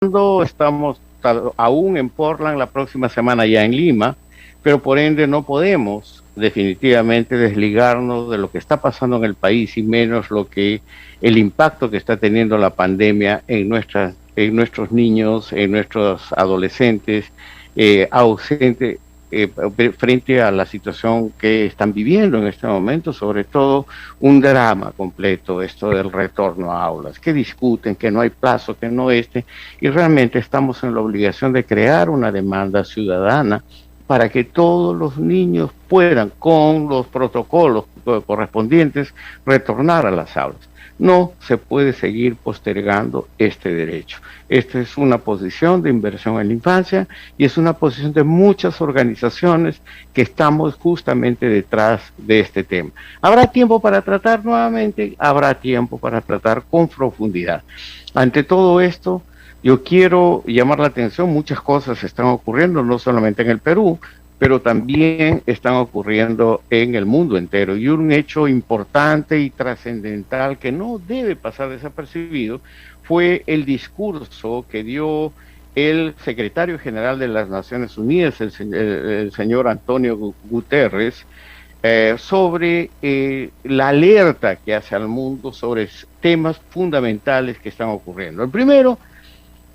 Estamos aún en Portland, la próxima semana ya en Lima, pero por ende no podemos definitivamente desligarnos de lo que está pasando en el país y menos lo que el impacto que está teniendo la pandemia en nuestros niños, en nuestros adolescentes, ausentes, frente a la situación que están viviendo en este momento, sobre todo un drama completo, esto del retorno a aulas, que discuten, que no hay plazo, que no y realmente estamos en la obligación de crear una demanda ciudadana para que todos los niños puedan, con los protocolos correspondientes, retornar a las aulas. No se puede seguir postergando este derecho. Esta es una posición de inversión en la infancia y es una posición de muchas organizaciones que estamos justamente detrás de este tema. ¿Habrá tiempo para tratar nuevamente? Habrá tiempo para tratar con profundidad. Ante todo esto, yo quiero llamar la atención, muchas cosas están ocurriendo, no solamente en el Perú, pero también están ocurriendo en el mundo entero. Y un hecho importante y trascendental que no debe pasar desapercibido fue el discurso que dio el secretario general de las Naciones Unidas, el señor Antonio Guterres, sobre la alerta que hace al mundo sobre temas fundamentales que están ocurriendo. El primero,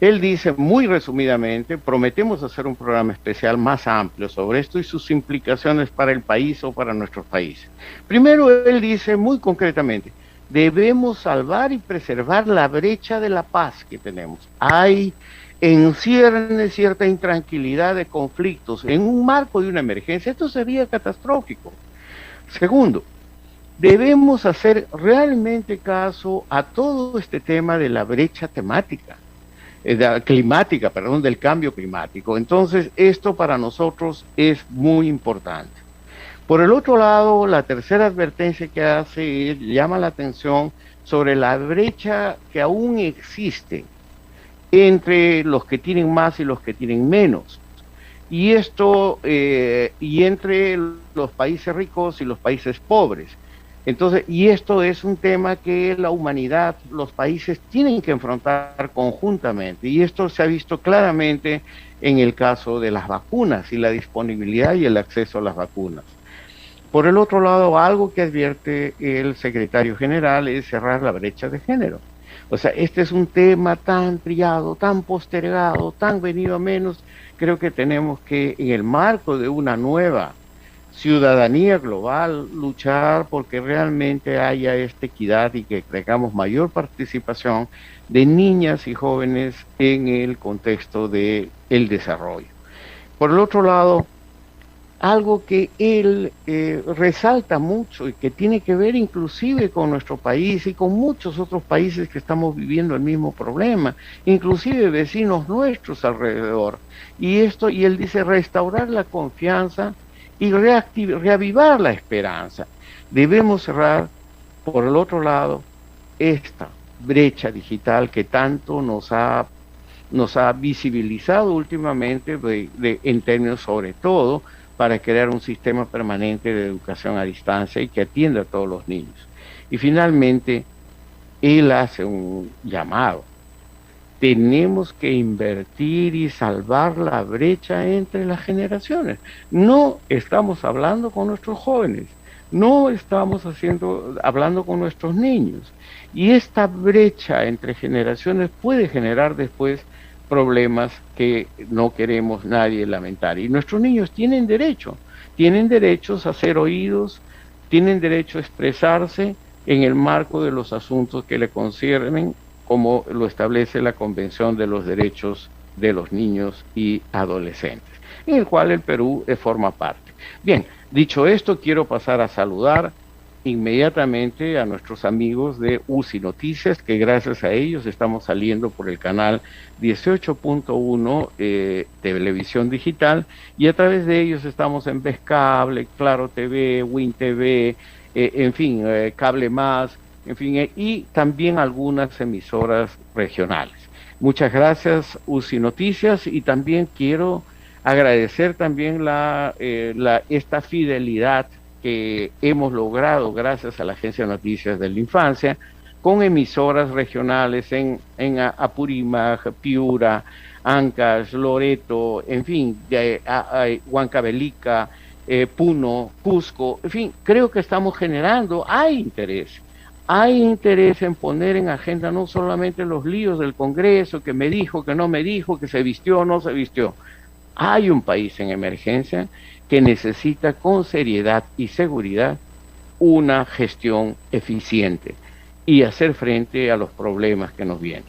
él dice muy resumidamente, prometemos hacer un programa especial más amplio sobre esto y sus implicaciones para el país o para nuestros países. Primero, él dice muy concretamente, debemos salvar y preservar la brecha de la paz que tenemos. Hay en cierta intranquilidad de conflictos en un marco de una emergencia. Esto sería catastrófico. Segundo, debemos hacer realmente caso a todo este tema de la brecha temática climática, perdón, del cambio climático. Entonces, esto para nosotros es muy importante. Por el otro lado, la tercera advertencia que hace llama la atención sobre la brecha que aún existe entre los que tienen más y los que tienen menos. Y esto, y entre los países ricos y los países pobres. Entonces, y esto es un tema que la humanidad, los países tienen que enfrentar conjuntamente. Y esto se ha visto claramente en el caso de las vacunas y la disponibilidad y el acceso a las vacunas. Por el otro lado, algo que advierte el secretario general es cerrar la brecha de género. O sea, este es un tema tan triado, tan postergado, tan venido a menos. Creo que tenemos que, en el marco de una nueva ciudadanía global, luchar porque realmente haya esta equidad y que tengamos mayor participación de niñas y jóvenes en el contexto del desarrollo. Por el otro lado, algo que él resalta mucho y que tiene que ver inclusive con nuestro país y con muchos otros países que estamos viviendo el mismo problema, inclusive vecinos nuestros alrededor. Y él dice restaurar la confianza y reavivar la esperanza. Debemos cerrar, por el otro lado, esta brecha digital que tanto nos ha visibilizado últimamente en términos sobre todo para crear un sistema permanente de educación a distancia y que atienda a todos los niños. Y finalmente, él hace un llamado. Tenemos que invertir y salvar la brecha entre las generaciones. No estamos hablando con nuestros jóvenes, no estamos hablando con nuestros niños. Y esta brecha entre generaciones puede generar después problemas que no queremos nadie lamentar. Y nuestros niños tienen derechos a ser oídos, tienen derecho a expresarse en el marco de los asuntos que le conciernen, como lo establece la Convención de los Derechos de los Niños y Adolescentes, en el cual el Perú forma parte. Bien, dicho esto, quiero pasar a saludar inmediatamente a nuestros amigos de UCI Noticias, que gracias a ellos estamos saliendo por el canal 18.1 Televisión Digital, y a través de ellos estamos en Vez Cable, Claro TV, Win TV, en fin, Cable Más, en fin, y también algunas emisoras regionales. Muchas gracias, UCI Noticias, y también quiero agradecer también esta fidelidad que hemos logrado gracias a la Agencia de Noticias de la Infancia, con emisoras regionales en Apurímac, Piura, Ancash, Loreto, en fin, Huancavelica, Puno, Cusco, en fin, creo que estamos generando, hay interés en poner en agenda no solamente los líos del Congreso, que me dijo, que no me dijo, que se vistió o no se vistió. Hay un país en emergencia que necesita con seriedad y seguridad una gestión eficiente y hacer frente a los problemas que nos vienen.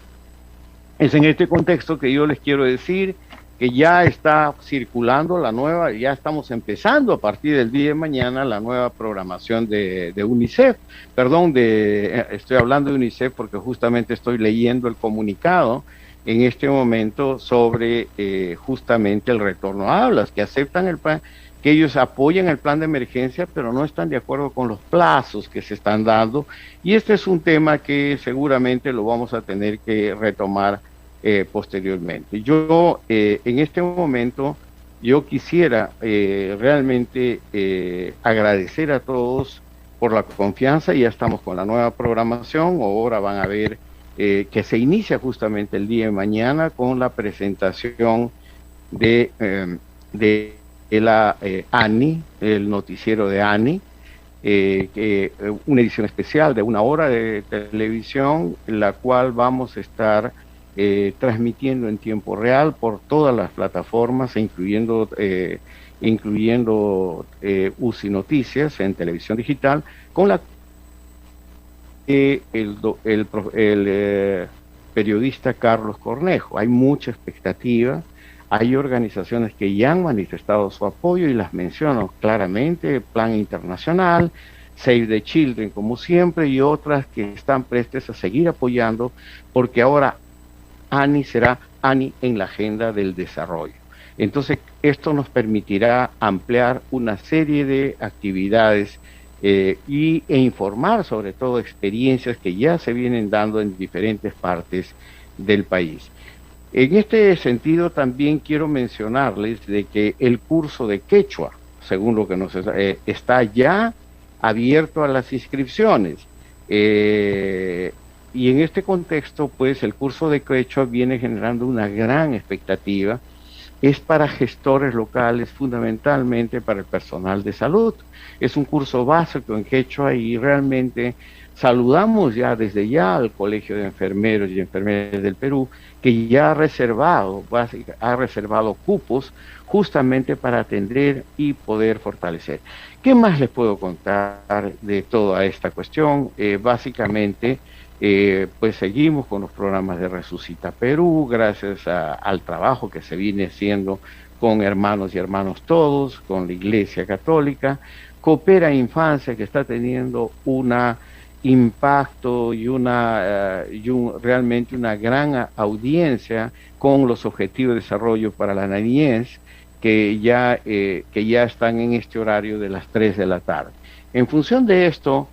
Es en este contexto que yo les quiero decir que ya está circulando la nueva, ya estamos empezando a partir del día de mañana la nueva programación de UNICEF. Perdón, estoy hablando de UNICEF porque justamente estoy leyendo el comunicado en este momento sobre justamente el retorno a aulas, que aceptan el plan, que ellos apoyan el plan de emergencia, pero no están de acuerdo con los plazos que se están dando. Y este es un tema que seguramente lo vamos a tener que retomar posteriormente. Yo, en este momento, yo quisiera realmente agradecer a todos por la confianza. Ya estamos con la nueva programación. Ahora van a ver que se inicia justamente el día de mañana con la presentación de la ANI, el noticiero de ANI, una edición especial de 1 hora de televisión, la cual vamos a estar transmitiendo en tiempo real por todas las plataformas, incluyendo UCI Noticias en televisión digital, con la periodista Carlos Cornejo. Hay mucha expectativa, hay organizaciones que ya han manifestado su apoyo y las menciono claramente: Plan Internacional, Save the Children, como siempre, y otras que están prestes a seguir apoyando, porque ahora ANI será ANI en la agenda del desarrollo. Entonces, esto nos permitirá ampliar una serie de actividades e informar sobre todo experiencias que ya se vienen dando en diferentes partes del país. En este sentido, también quiero mencionarles de que el curso de quechua, según lo que nos está ya abierto a las inscripciones. Y en este contexto, pues el curso de quechua viene generando una gran expectativa. Es para gestores locales, fundamentalmente para el personal de salud. Es un curso básico en quechua y realmente saludamos ya desde ya al Colegio de Enfermeros y Enfermeras del Perú, que ya ha reservado cupos justamente para atender y poder fortalecer. ¿Qué más les puedo contar de toda esta cuestión? Básicamente, pues seguimos con los programas de Resucita Perú, gracias al trabajo que se viene haciendo con Hermanos y Hermanos Todos, con la Iglesia Católica. Coopera Infancia, que está teniendo un impacto y realmente una gran audiencia con los Objetivos de Desarrollo para la Niñez, que ya están en este horario de las 3 de la tarde. En función de esto,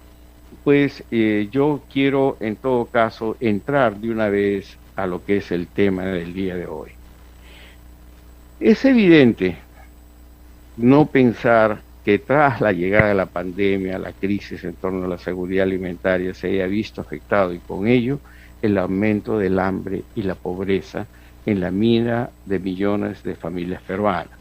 pues yo quiero en todo caso entrar de una vez a lo que es el tema del día de hoy. Es evidente no pensar que tras la llegada de la pandemia, la crisis en torno a la seguridad alimentaria se haya visto afectado, y con ello el aumento del hambre y la pobreza en la mira de millones de familias peruanas.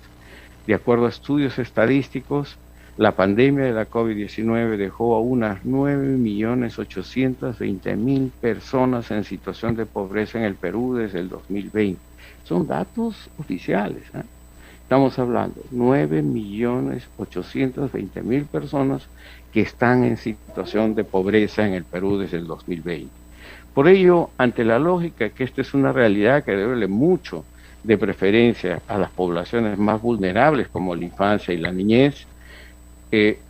De acuerdo a estudios estadísticos, la pandemia de la COVID-19 dejó a unas 9.820.000 personas en situación de pobreza en el Perú desde el 2020. Son datos oficiales, ¿eh? Estamos hablando de 9.820.000 personas que están en situación de pobreza en el Perú desde el 2020. Por ello, ante la lógica que esta es una realidad que debe mucho de preferencia a las poblaciones más vulnerables como la infancia y la niñez,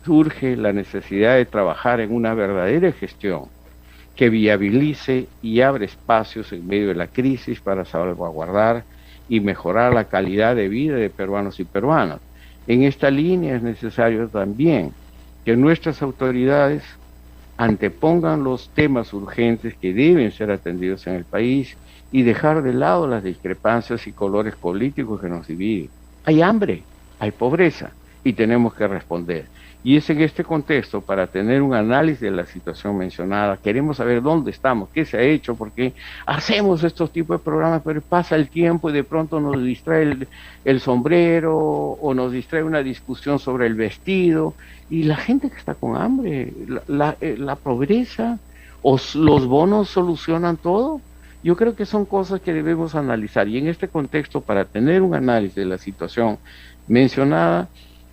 surge la necesidad de trabajar en una verdadera gestión que viabilice y abra espacios en medio de la crisis para salvaguardar y mejorar la calidad de vida de peruanos y peruanas. En esta línea es necesario también que nuestras autoridades antepongan los temas urgentes que deben ser atendidos en el país y dejar de lado las discrepancias y colores políticos que nos dividen. Hay hambre, hay pobreza, y tenemos que responder. Y es en este contexto, para tener un análisis de la situación mencionada, queremos saber dónde estamos, qué se ha hecho, porque hacemos estos tipos de programas, pero pasa el tiempo y de pronto nos distrae el sombrero o nos distrae una discusión sobre el vestido, y la gente que está con hambre, la pobreza, los bonos solucionan todo. Yo creo que son cosas que debemos analizar, y en este contexto, para tener un análisis de la situación mencionada,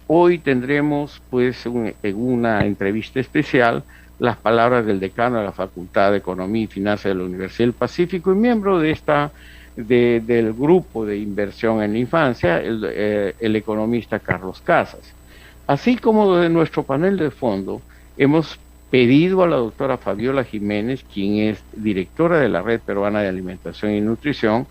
hoy tendremos pues en una entrevista especial las palabras del decano de la Facultad de Economía y Finanzas de la Universidad del Pacífico y miembro del grupo de inversión en la infancia, el economista Carlos Casas. Así como de nuestro panel de fondo, hemos pedido a la doctora Fabiola Jiménez, quien es directora de la Red Peruana de Alimentación y Nutrición,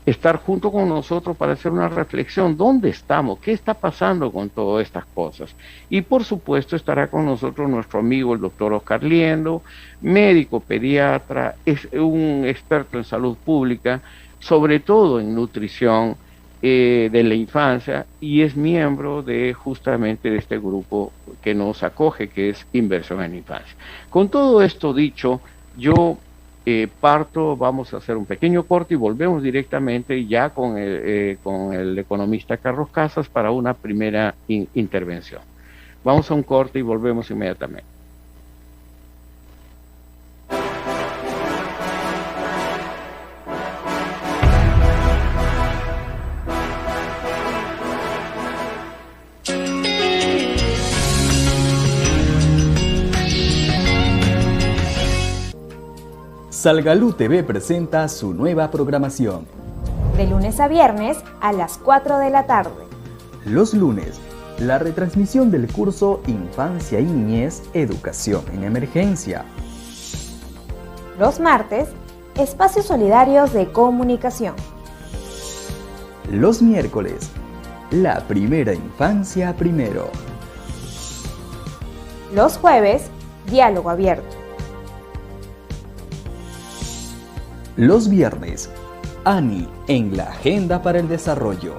estar junto con nosotros para hacer una reflexión. ¿Dónde estamos? ¿Qué está pasando con todas estas cosas? Y por supuesto estará con nosotros nuestro amigo el doctor Oscar Liendo, médico pediatra, es un experto en salud pública, sobre todo en nutrición de la infancia, y es miembro de justamente de este grupo que nos acoge, que es Inversión en Infancia. Con todo esto dicho, yo vamos a hacer un pequeño corte y volvemos directamente ya con el economista Carlos Casas para una primera intervención. Vamos a un corte y volvemos inmediatamente. Salgalú TV presenta su nueva programación. De lunes a viernes a las 4 de la tarde. Los lunes, la retransmisión del curso Infancia y Niñez, Educación en Emergencia. Los martes, espacios solidarios de comunicación. Los miércoles, la primera infancia primero. Los jueves, diálogo abierto. Los viernes, ANI en la Agenda para el Desarrollo.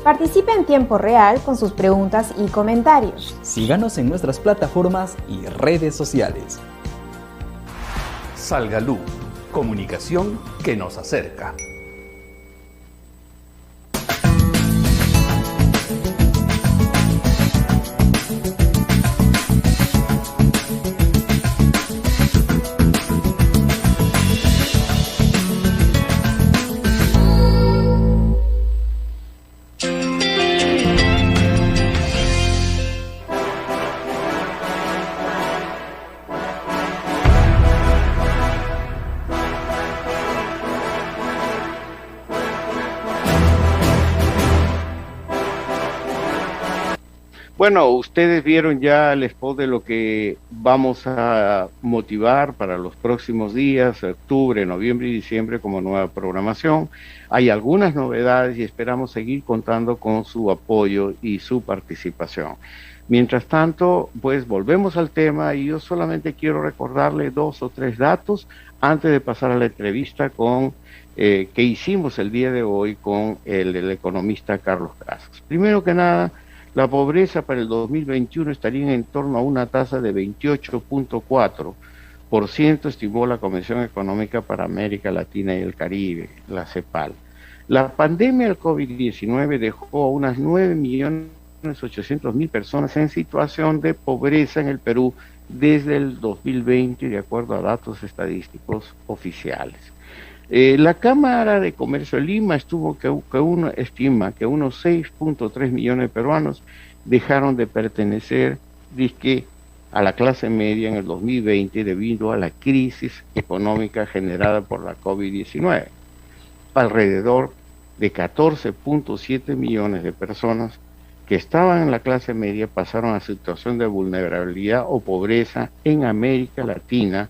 Participe en tiempo real con sus preguntas y comentarios. Síganos en nuestras plataformas y redes sociales. Salgalú, comunicación que nos acerca. Bueno, ustedes vieron ya el spot de lo que vamos a motivar para los próximos días, octubre, noviembre y diciembre como nueva programación. Hay algunas novedades y esperamos seguir contando con su apoyo y su participación. Mientras tanto, pues volvemos al tema y yo solamente quiero recordarle 2 o 3 datos antes de pasar a la entrevista que hicimos el día de hoy con el economista Carlos Casas. Primero que nada, la pobreza para el 2021 estaría en torno a una tasa de 28.4%, estimó la Comisión Económica para América Latina y el Caribe, la CEPAL. La pandemia del COVID-19 dejó a unas 9.800.000 personas en situación de pobreza en el Perú desde el 2020, de acuerdo a datos estadísticos oficiales. La Cámara de Comercio de Lima estima que unos 6.3 millones de peruanos dejaron de pertenecer a la clase media en el 2020 debido a la crisis económica generada por la COVID-19. Alrededor de 14.7 millones de personas que estaban en la clase media pasaron a situación de vulnerabilidad o pobreza en América Latina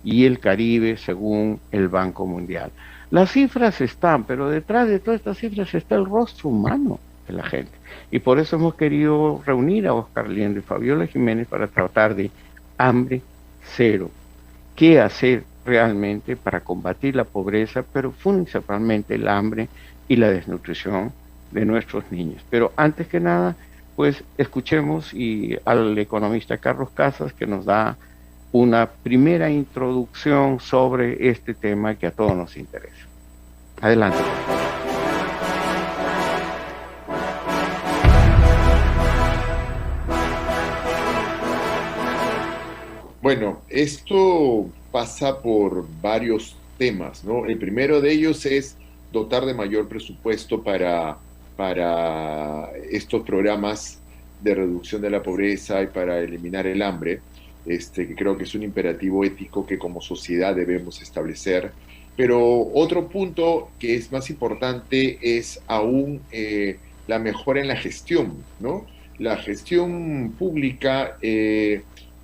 y el Caribe, según el Banco Mundial. Las cifras están, pero detrás de todas estas cifras está el rostro humano de la gente. Y por eso hemos querido reunir a Oscar Liendo y Fabiola Jiménez para tratar de hambre cero. ¿Qué hacer realmente para combatir la pobreza, pero principalmente el hambre y la desnutrición de nuestros niños? Pero antes que nada, pues escuchemos al economista Carlos Casas, que nos da una primera introducción sobre este tema que a todos nos interesa. Adelante. Bueno, esto pasa por varios temas, ¿no? El primero de ellos es dotar de mayor presupuesto para estos programas de reducción de la pobreza y para eliminar el hambre, que creo que es un imperativo ético que como sociedad debemos establecer. Pero otro punto que es más importante es aún la mejora en la gestión, ¿no? La gestión pública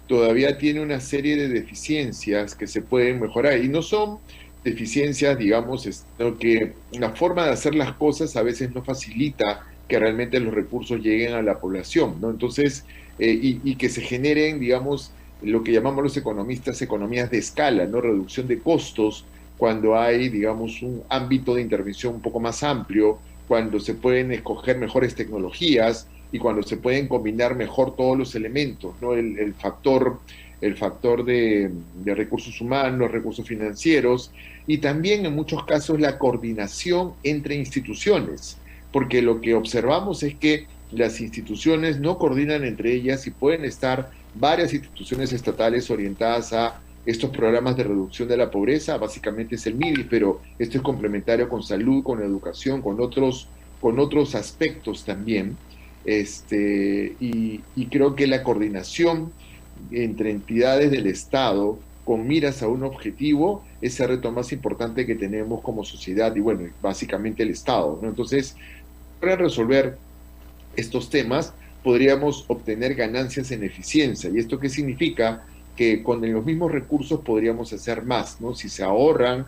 todavía tiene una serie de deficiencias que se pueden mejorar y no son deficiencias, digamos, sino que la forma de hacer las cosas a veces no facilita que realmente los recursos lleguen a la población, ¿no? Entonces, y que se generen, digamos, lo que llamamos los economistas economías de escala, ¿no? Reducción de costos cuando hay, digamos, un ámbito de intervención un poco más amplio, cuando se pueden escoger mejores tecnologías y cuando se pueden combinar mejor todos los elementos, ¿no? El factor de recursos humanos, recursos financieros y también en muchos casos la coordinación entre instituciones, porque lo que observamos es que las instituciones no coordinan entre ellas y pueden estar varias instituciones estatales orientadas a estos programas de reducción de la pobreza, básicamente es el MIDI, pero esto es complementario con salud, con educación, con otros aspectos también, y creo que la coordinación entre entidades del Estado con miras a un objetivo es el reto más importante que tenemos como sociedad y bueno, básicamente el Estado, ¿no? Entonces, para resolver estos temas podríamos obtener ganancias en eficiencia. ¿Y esto qué significa? Que con los mismos recursos podríamos hacer más, ¿no? Si se ahorran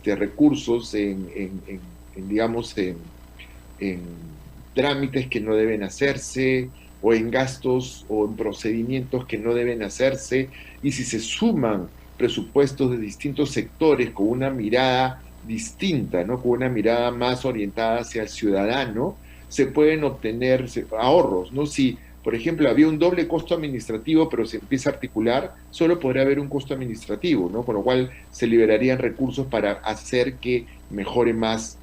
recursos digamos, en trámites que no deben hacerse, o en gastos o en procedimientos que no deben hacerse, y si se suman presupuestos de distintos sectores con una mirada distinta, ¿no? Con una mirada más orientada hacia el ciudadano, se pueden obtener ahorros, ¿no? Si, por ejemplo, había un doble costo administrativo, pero se empieza a articular, solo podría haber un costo administrativo, ¿no? Con lo cual se liberarían recursos para hacer que mejore más,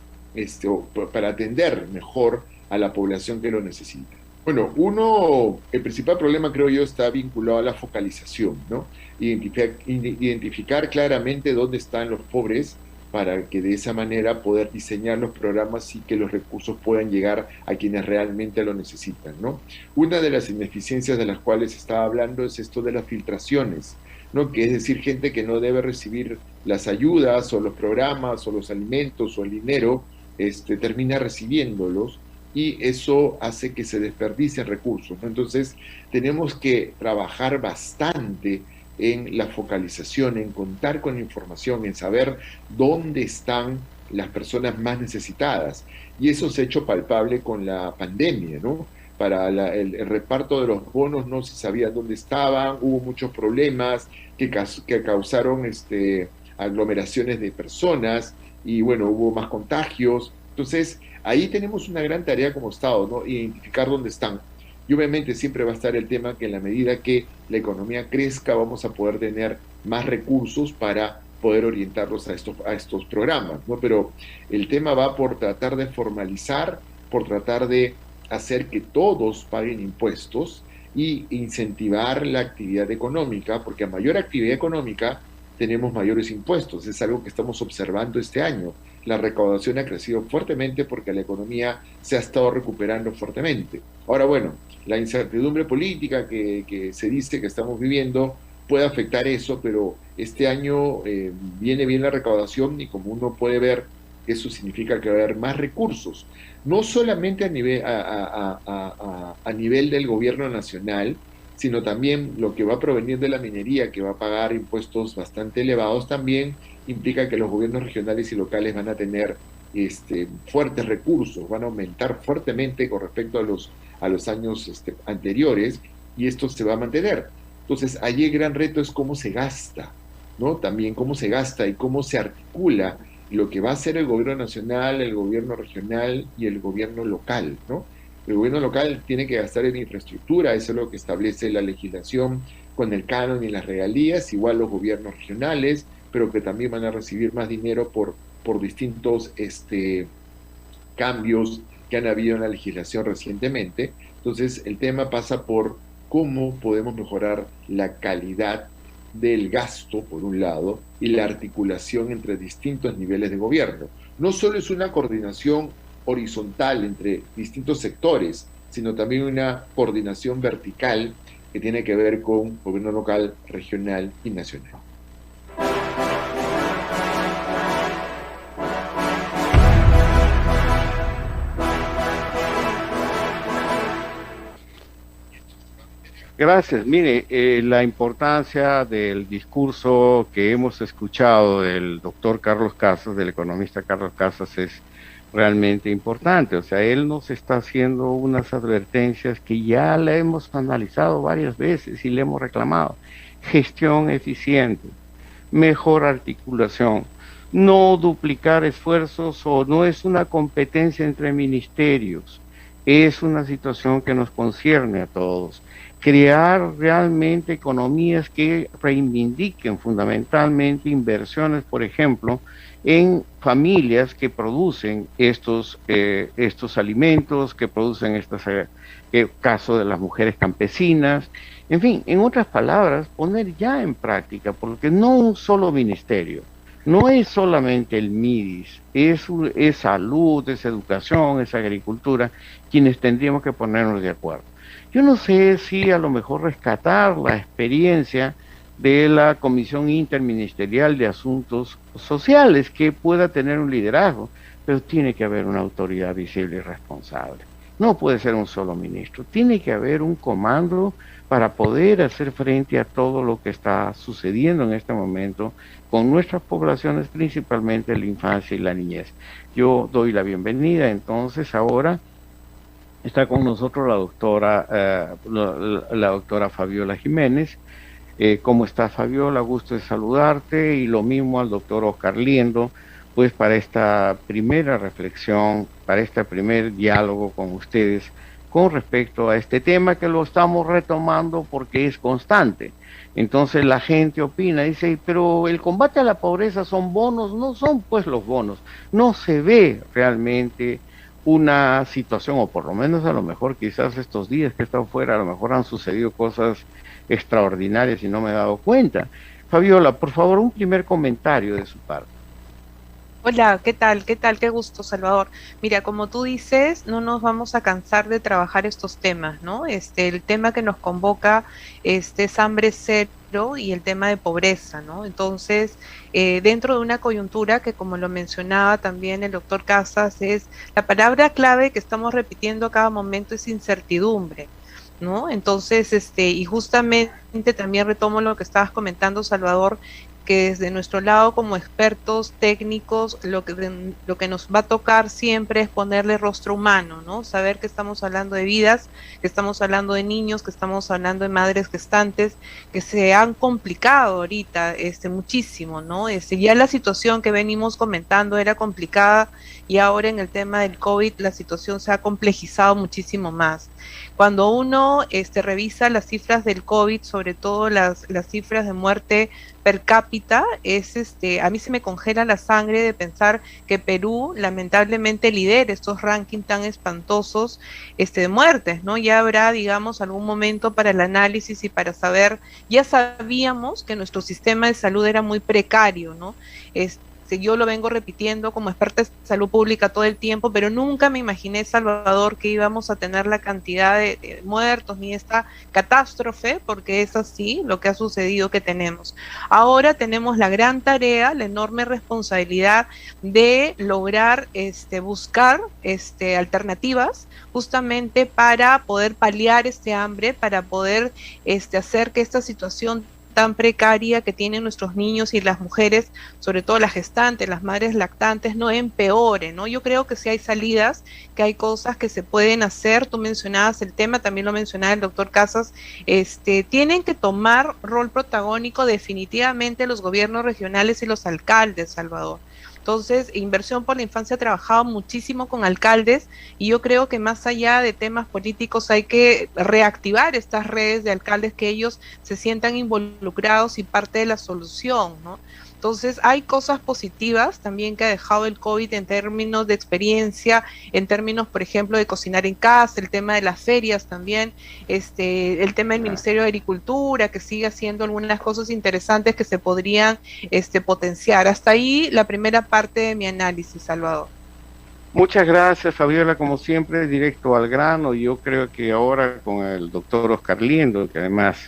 para atender mejor a la población que lo necesita. Bueno, el principal problema creo yo está vinculado a la focalización, ¿no? Identificar claramente dónde están los pobres para que de esa manera poder diseñar los programas y que los recursos puedan llegar a quienes realmente lo necesitan, ¿no? Una de las ineficiencias de las cuales estaba hablando es esto de las filtraciones, ¿no? Que es decir, gente que no debe recibir las ayudas o los programas o los alimentos o el dinero, termina recibiéndolos y eso hace que se desperdicien recursos, ¿no? Entonces, tenemos que trabajar bastante en la focalización, en contar con información, en saber dónde están las personas más necesitadas. Y eso se ha hecho palpable con la pandemia, ¿no? Para el reparto de los bonos no se sabía dónde estaban, hubo muchos problemas que causaron aglomeraciones de personas y bueno, hubo más contagios. Entonces, ahí tenemos una gran tarea como Estado, ¿no? Identificar dónde están. Y obviamente siempre va a estar el tema que en la medida que la economía crezca vamos a poder tener más recursos para poder orientarlos a estos programas, ¿no? Pero el tema va por tratar de formalizar, por tratar de hacer que todos paguen impuestos y incentivar la actividad económica, porque a mayor actividad económica tenemos mayores impuestos. Es algo que estamos observando este año. La recaudación ha crecido fuertemente porque la economía se ha estado recuperando fuertemente. Ahora, bueno, la incertidumbre política que se dice que estamos viviendo puede afectar eso, pero este año viene bien la recaudación y como uno puede ver, eso significa que va a haber más recursos, no solamente a nivel del gobierno nacional, sino también lo que va a provenir de la minería, que va a pagar impuestos bastante elevados, también implica que los gobiernos regionales y locales van a tener fuertes recursos, van a aumentar fuertemente con respecto a los años anteriores, y esto se va a mantener. Entonces, allí el gran reto es cómo se gasta, ¿no? También cómo se gasta y cómo se articula lo que va a hacer el gobierno nacional, el gobierno regional y el gobierno local, ¿no? El gobierno local tiene que gastar en infraestructura, eso es lo que establece la legislación con el canon y las regalías, igual los gobiernos regionales, pero que también van a recibir más dinero por distintos cambios que han habido en la legislación recientemente. Entonces, el tema pasa por cómo podemos mejorar la calidad del gasto, por un lado, y la articulación entre distintos niveles de gobierno. No solo es una coordinación horizontal entre distintos sectores, sino también una coordinación vertical que tiene que ver con gobierno local, regional y nacional. Gracias. Mire, la importancia del discurso que hemos escuchado del doctor Carlos Casas, del economista Carlos Casas, es realmente importante. O sea, él nos está haciendo unas advertencias que ya le hemos analizado varias veces y le hemos reclamado. Gestión eficiente, mejor articulación, no duplicar esfuerzos, o no es una competencia entre ministerios, es una situación que nos concierne a todos. Crear realmente economías que reivindiquen fundamentalmente inversiones, por ejemplo, en familias que producen estos alimentos, que producen caso de las mujeres campesinas, en fin, en otras palabras, poner ya en práctica, porque no un solo ministerio, no es solamente el MIDIS, es salud, es educación, es agricultura, quienes tendríamos que ponernos de acuerdo. Yo no sé si a lo mejor rescatar la experiencia de la Comisión Interministerial de Asuntos Sociales, que pueda tener un liderazgo, pero tiene que haber una autoridad visible y responsable. No puede ser un solo ministro, tiene que haber un comando para poder hacer frente a todo lo que está sucediendo en este momento con nuestras poblaciones, principalmente la infancia y la niñez. Yo doy la bienvenida entonces ahora. Está con nosotros la doctora Fabiola Jiménez. ¿Cómo estás, Fabiola? Gusto de saludarte, y lo mismo al doctor Oscar Liendo, pues para esta primera reflexión, para este primer diálogo con ustedes con respecto a este tema, que lo estamos retomando porque es constante. Entonces la gente opina, dice, pero el combate a la pobreza son bonos. No son pues los bonos, no se ve realmente una situación, o por lo menos a lo mejor quizás estos días que he estado fuera, a lo mejor han sucedido cosas extraordinarias y no me he dado cuenta. Fabiola, por favor, un primer comentario de su parte. Hola, ¿qué tal? ¿Qué tal? Qué gusto, Salvador. Mira, como tú dices, no nos vamos a cansar de trabajar estos temas, ¿no? El tema que nos convoca es hambre cero y el tema de pobreza, ¿no? Entonces, dentro de una coyuntura que, como lo mencionaba también el doctor Casas, es la palabra clave que estamos repitiendo a cada momento es incertidumbre, ¿no? Entonces, y justamente también retomo lo que estabas comentando, Salvador, que desde nuestro lado como expertos técnicos lo que nos va a tocar siempre es ponerle rostro humano, ¿no? Saber que estamos hablando de vidas, que estamos hablando de niños, que estamos hablando de madres gestantes, que se han complicado ahorita muchísimo, ¿no? Ya la situación que venimos comentando era complicada, y ahora en el tema del COVID la situación se ha complejizado muchísimo más. Cuando uno revisa las cifras del COVID, sobre todo las cifras de muerte per cápita, a mí se me congela la sangre de pensar que Perú lamentablemente lidera estos rankings tan espantosos de muertes, ¿no? Ya habrá, digamos, algún momento para el análisis y para saber. Ya sabíamos que nuestro sistema de salud era muy precario, ¿no? Yo lo vengo repitiendo como experta de salud pública todo el tiempo, pero nunca me imaginé, Salvador, que íbamos a tener la cantidad de muertos ni esta catástrofe, porque es así lo que ha sucedido que tenemos. Ahora tenemos la gran tarea, la enorme responsabilidad de lograr buscar alternativas justamente para poder paliar este hambre, para poder hacer que esta situación tan precaria que tienen nuestros niños y las mujeres, sobre todo las gestantes, las madres lactantes, no empeore, ¿no? Yo creo que sí hay salidas, que hay cosas que se pueden hacer. Tú mencionabas el tema, también lo mencionaba el doctor Casas, tienen que tomar rol protagónico definitivamente los gobiernos regionales y los alcaldes, Salvador. Entonces, Inversión por la Infancia ha trabajado muchísimo con alcaldes y yo creo que más allá de temas políticos hay que reactivar estas redes de alcaldes, que ellos se sientan involucrados y parte de la solución, ¿no? Entonces, hay cosas positivas también que ha dejado el COVID en términos de experiencia, en términos, por ejemplo, de cocinar en casa, el tema de las ferias también, el tema del Ministerio de Agricultura, que sigue haciendo algunas cosas interesantes que se podrían potenciar. Hasta ahí la primera parte de mi análisis, Salvador. Muchas gracias, Fabiola, como siempre, directo al grano. Yo creo que ahora con el doctor Oscar Liendo, que además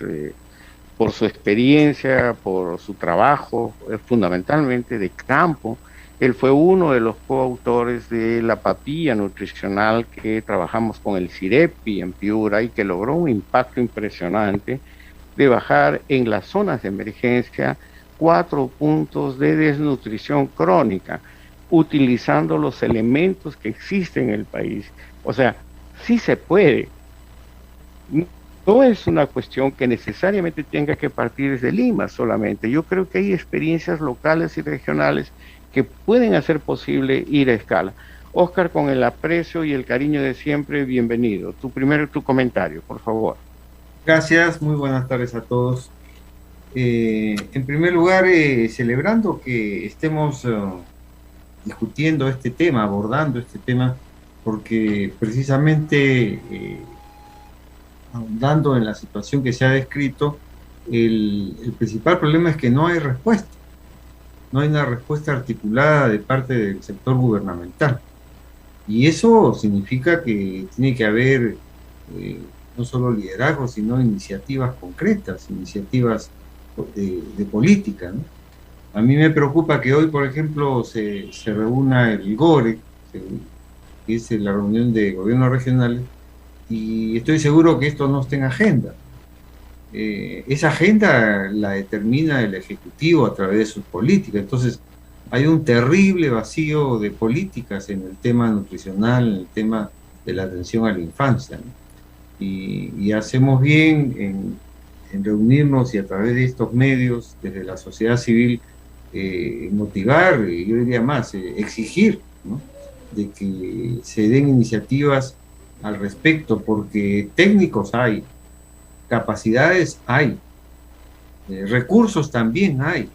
por su experiencia, por su trabajo, fundamentalmente de campo, él fue uno de los coautores de la papilla nutricional que trabajamos con el CIREPI en Piura y que logró un impacto impresionante de bajar en las zonas de emergencia 4 puntos de desnutrición crónica, utilizando los elementos que existen en el país. O sea, sí se puede. No es una cuestión que necesariamente tenga que partir desde Lima solamente. Yo creo que hay experiencias locales y regionales que pueden hacer posible ir a escala. Oscar, con el aprecio y el cariño de siempre, bienvenido. Tu comentario, por favor. Gracias, muy buenas tardes a todos. En primer lugar, celebrando que estemos discutiendo este tema, abordando este tema, porque precisamente ahondando en la situación que se ha descrito, el principal problema es que no hay respuesta. No hay una respuesta articulada de parte del sector gubernamental. Y eso significa que tiene que haber no solo liderazgo, sino iniciativas concretas, iniciativas de política, ¿no? A mí me preocupa que hoy, por ejemplo, se reúna el GORE, que es la reunión de gobiernos regionales, y estoy seguro que esto no está en agenda. Esa agenda la determina el Ejecutivo a través de sus políticas. Entonces, hay un terrible vacío de políticas en el tema nutricional, en el tema de la atención a la infancia, ¿no? Y hacemos bien en reunirnos y a través de estos medios, desde la sociedad civil, motivar, y yo diría más, exigir, ¿no?, de que se den iniciativas al respecto, porque técnicos hay, capacidades hay, recursos también hay,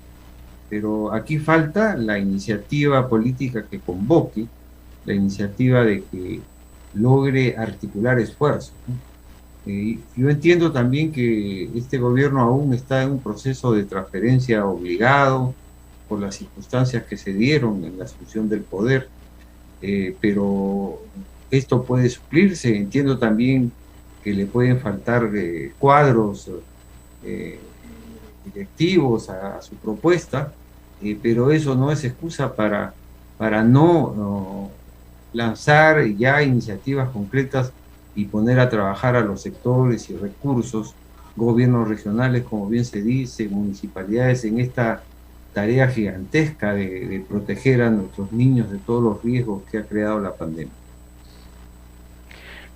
pero aquí falta la iniciativa política que convoque, la iniciativa de que logre articular esfuerzos, ¿no? Yo entiendo también que este gobierno aún está en un proceso de transferencia obligado por las circunstancias que se dieron en la asunción del poder, pero esto puede suplirse. Entiendo también que le pueden faltar cuadros directivos a su propuesta, pero eso no es excusa para no lanzar ya iniciativas concretas y poner a trabajar a los sectores y recursos, gobiernos regionales, como bien se dice, municipalidades, en esta tarea gigantesca de proteger a nuestros niños de todos los riesgos que ha creado la pandemia.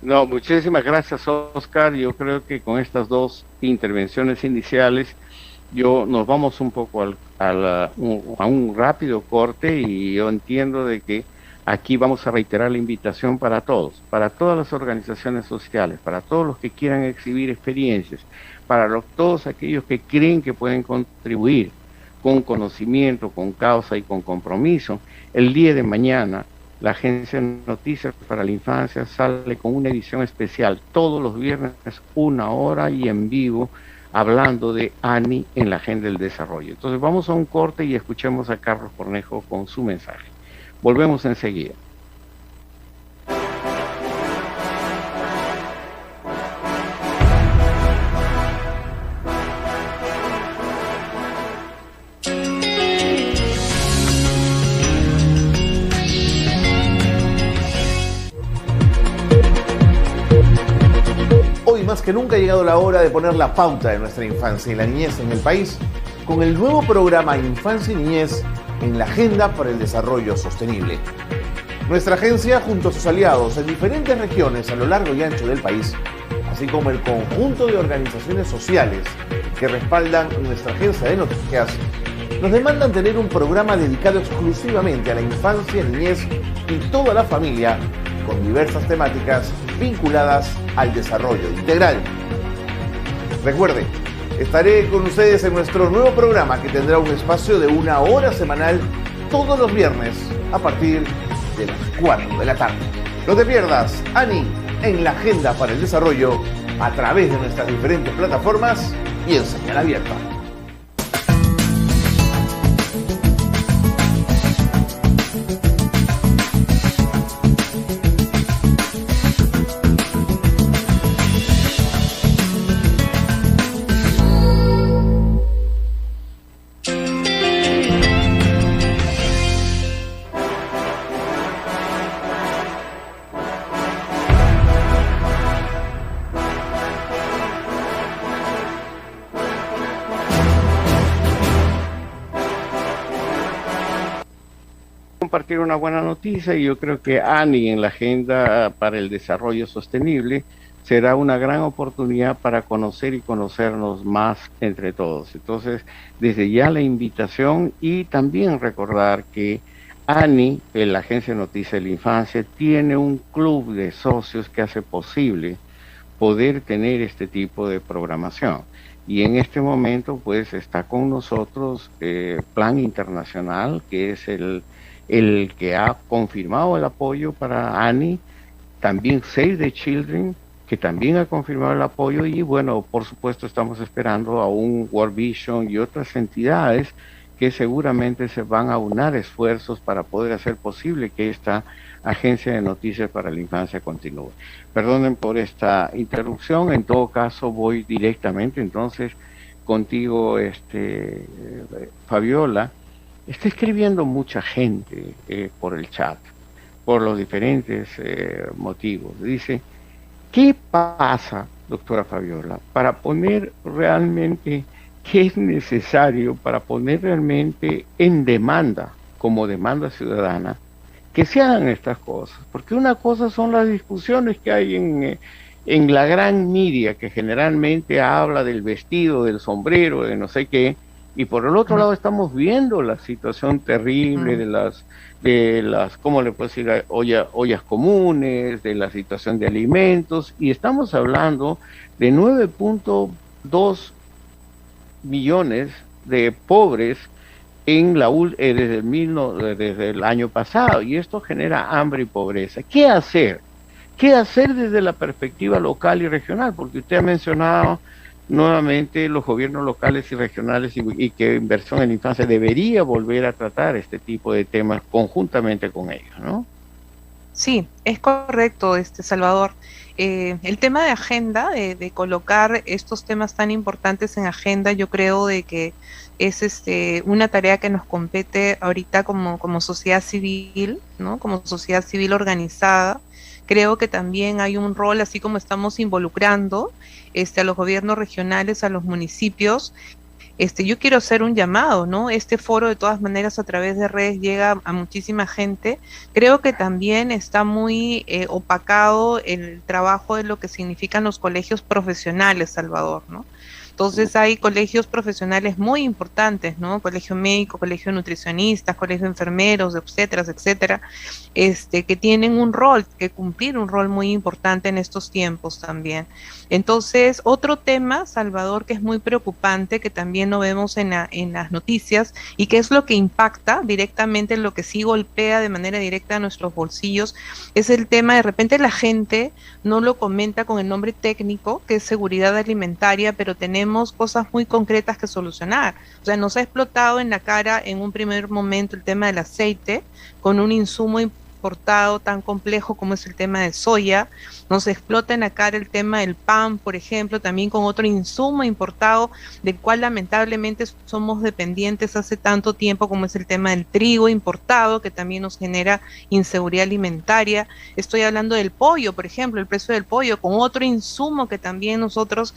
No, muchísimas gracias, Oscar. Yo creo que con estas dos intervenciones iniciales nos vamos un poco a un rápido corte, y yo entiendo de que aquí vamos a reiterar la invitación para todos, para todas las organizaciones sociales, para todos los que quieran exhibir experiencias, para todos aquellos que creen que pueden contribuir con conocimiento, con causa y con compromiso. El día de mañana, la Agencia de Noticias para la Infancia sale con una edición especial, todos los viernes, 1 hora y en vivo, hablando de ANI en la Agenda del Desarrollo. Entonces vamos a un corte y escuchemos a Carlos Cornejo con su mensaje. Volvemos enseguida. Hoy más que nunca ha llegado la hora de poner la pauta de nuestra infancia y la niñez en el país con el nuevo programa Infancia y Niñez en la Agenda para el Desarrollo Sostenible. Nuestra agencia, junto a sus aliados en diferentes regiones a lo largo y ancho del país, así como el conjunto de organizaciones sociales que respaldan nuestra agencia de noticias, nos demandan tener un programa dedicado exclusivamente a la infancia, niñez y toda la familia, con diversas temáticas vinculadas al desarrollo integral. Recuerde, estaré con ustedes en nuestro nuevo programa que tendrá un espacio de 1 hora semanal todos los viernes a partir de las 4 de la tarde. No te pierdas Ani en la Agenda para el Desarrollo a través de nuestras diferentes plataformas y en señal abierta. Compartir una buena noticia, y yo creo que Ani en la Agenda para el Desarrollo Sostenible será una gran oportunidad para conocer y conocernos más entre todos. Entonces, desde ya la invitación, y también recordar que Ani, en la Agencia de Noticias de la Infancia, tiene un club de socios que hace posible poder tener este tipo de programación. Y en este momento, pues, está con nosotros Plan Internacional, que es el que ha confirmado el apoyo para Ani, también Save the Children, que también ha confirmado el apoyo, y bueno, por supuesto estamos esperando a un World Vision y otras entidades que seguramente se van a unar esfuerzos para poder hacer posible que esta Agencia de Noticias para la Infancia continúe. Perdonen por esta interrupción, en todo caso voy directamente entonces contigo, Fabiola. Está escribiendo mucha gente por el chat, por los diferentes motivos. Dice, ¿qué pasa, doctora Fabiola, para poner realmente, qué es necesario para poner realmente en demanda, como demanda ciudadana, que se hagan estas cosas? Porque una cosa son las discusiones que hay en la gran media, que generalmente habla del vestido, del sombrero, de no sé qué, y por el otro lado estamos viendo la situación terrible de las, ¿cómo le puedo decir?, ollas comunes, de la situación de alimentos, y estamos hablando de 9.2 millones de pobres desde el año pasado, y esto genera hambre y pobreza. ¿Qué hacer? ¿Qué hacer desde la perspectiva local y regional? Porque usted ha mencionado nuevamente los gobiernos locales y regionales, y que Inversión en la Infancia debería volver a tratar este tipo de temas conjuntamente con ellos, ¿no? Sí, es correcto, Salvador. El tema de agenda, de colocar estos temas tan importantes en agenda, yo creo de que es una tarea que nos compete ahorita como sociedad civil, ¿no? Como sociedad civil organizada. Creo que también hay un rol, así como estamos involucrando a los gobiernos regionales, a los municipios. Yo quiero hacer un llamado, ¿no? Este foro, de todas maneras, a través de redes llega a muchísima gente. Creo que también está muy opacado el trabajo de lo que significan los colegios profesionales, Salvador, ¿no? Entonces hay colegios profesionales muy importantes, ¿no? Colegio médico, colegio de nutricionistas, colegio de enfermeros, de obstetras, etcétera, que tienen un rol, que cumplir un rol muy importante en estos tiempos también. Entonces, otro tema, Salvador, que es muy preocupante, que también lo vemos en las noticias, y que es lo que impacta directamente, lo que sí golpea de manera directa a nuestros bolsillos, es el tema, de repente la gente no lo comenta con el nombre técnico, que es seguridad alimentaria, pero tenemos cosas muy concretas que solucionar. O sea, nos ha explotado en la cara en un primer momento el tema del aceite, con un insumo importado tan complejo como es el tema de soya. Nos explota en la cara el tema del pan, por ejemplo, también con otro insumo importado, del cual lamentablemente somos dependientes hace tanto tiempo, como es el tema del trigo importado, que también nos genera inseguridad alimentaria. Estoy hablando del pollo, por ejemplo, el precio del pollo, con otro insumo que también nosotros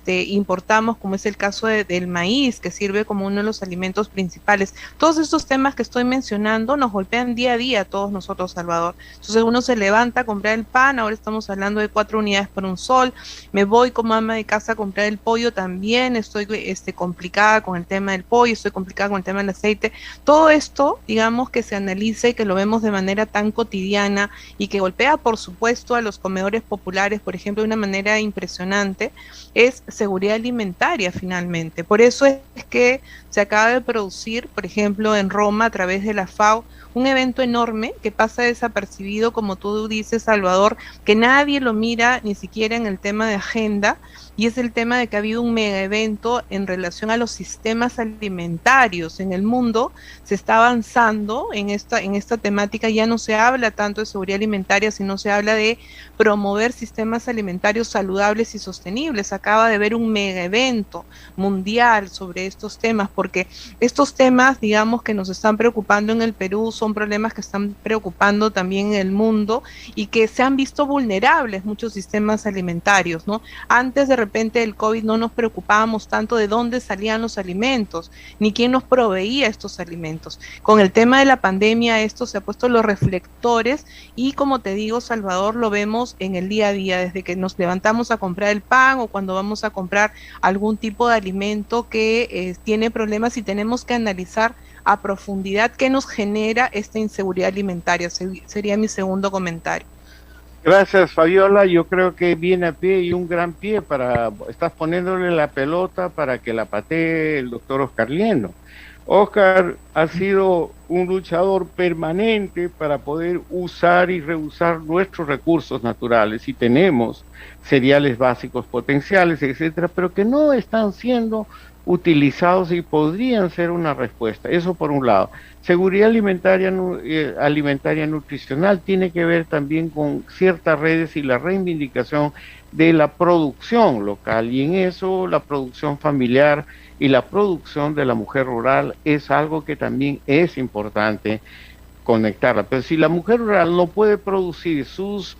importamos, como es el caso del maíz, que sirve como uno de los alimentos principales. Todos estos temas que estoy mencionando nos golpean día a día a todos nosotros Coto Salvador. Entonces uno se levanta a comprar el pan, ahora estamos hablando de 4 unidades por un sol, me voy como ama de casa a comprar el pollo también, estoy complicada con el tema del pollo, estoy complicada con el tema del aceite. Todo esto, digamos, que se analice y que lo vemos de manera tan cotidiana y que golpea, por supuesto, a los comedores populares, por ejemplo, de una manera impresionante, es seguridad alimentaria finalmente. Por eso es que se acaba de producir, por ejemplo, en Roma, a través de la FAO, un evento enorme que pasa desapercibido, como tú dices, Salvador, que nadie lo mira ni siquiera en el tema de agenda, y es el tema de que ha habido un mega evento en relación a los sistemas alimentarios en el mundo. Se está avanzando en esta temática, ya no se habla tanto de seguridad alimentaria, sino se habla de promover sistemas alimentarios saludables y sostenibles. Acaba de haber un mega evento mundial sobre estos temas, porque estos temas, digamos, que nos están preocupando en el Perú, son problemas que están preocupando también en el mundo y que se han visto vulnerables muchos sistemas alimentarios, ¿no? Antes de repente del COVID no nos preocupábamos tanto de dónde salían los alimentos, ni quién nos proveía estos alimentos. Con el tema de la pandemia esto se ha puesto los reflectores y, como te digo, Salvador, lo vemos en el día a día, desde que nos levantamos a comprar el pan o cuando vamos a comprar algún tipo de alimento que tiene problemas, y tenemos que analizar a profundidad qué nos genera esta inseguridad alimentaria. Sería mi segundo comentario. Gracias, Fabiola. Yo creo que viene a pie y un gran pie estás poniéndole la pelota para que la patee el doctor Oscar Liendo. Oscar ha sido un luchador permanente para poder usar y reusar nuestros recursos naturales, y tenemos cereales básicos potenciales, etcétera, pero que no están siendo utilizados y podrían ser una respuesta. Eso por un lado. Seguridad alimentaria nutricional tiene que ver también con ciertas redes y la reivindicación de la producción local, y en eso la producción familiar y la producción de la mujer rural es algo que también es importante conectarla. Pero si la mujer rural no puede producir sus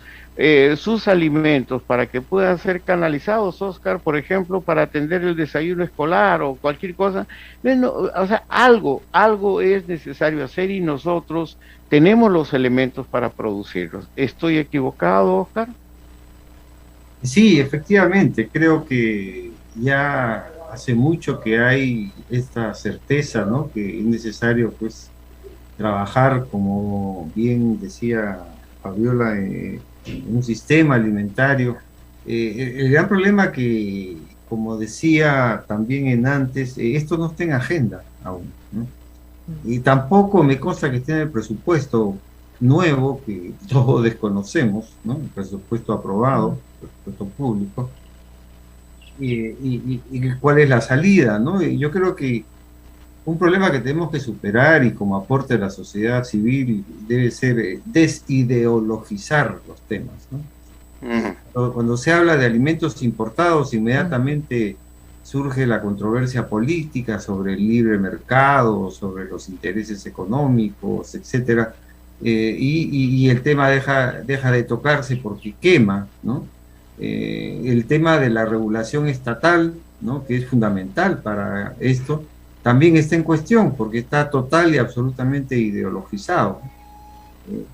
alimentos para que puedan ser canalizados, Oscar, por ejemplo, para atender el desayuno escolar o cualquier cosa, o sea, algo es necesario hacer, y nosotros tenemos los elementos para producirlos. ¿Estoy equivocado, Oscar? Sí, efectivamente, creo que ya hace mucho que hay esta certeza, ¿no? Que es necesario, pues, trabajar, como bien decía Fabiola, en un sistema alimentario. El gran problema que, como decía también en antes, esto no está en agenda aún, ¿no? Y tampoco me consta que esté en el presupuesto nuevo, que todos desconocemos, ¿no? El presupuesto aprobado, el presupuesto público, y cuál es la salida, ¿no? Y yo creo que un problema que tenemos que superar, y como aporte de la sociedad civil, debe ser desideologizar los temas, ¿no? Cuando se habla de alimentos importados, inmediatamente surge la controversia política sobre el libre mercado, sobre los intereses económicos, etcétera, y el tema deja de tocarse porque quema, ¿no? El tema de la regulación estatal, ¿no? Que es fundamental para esto, también está en cuestión porque está total y absolutamente ideologizado.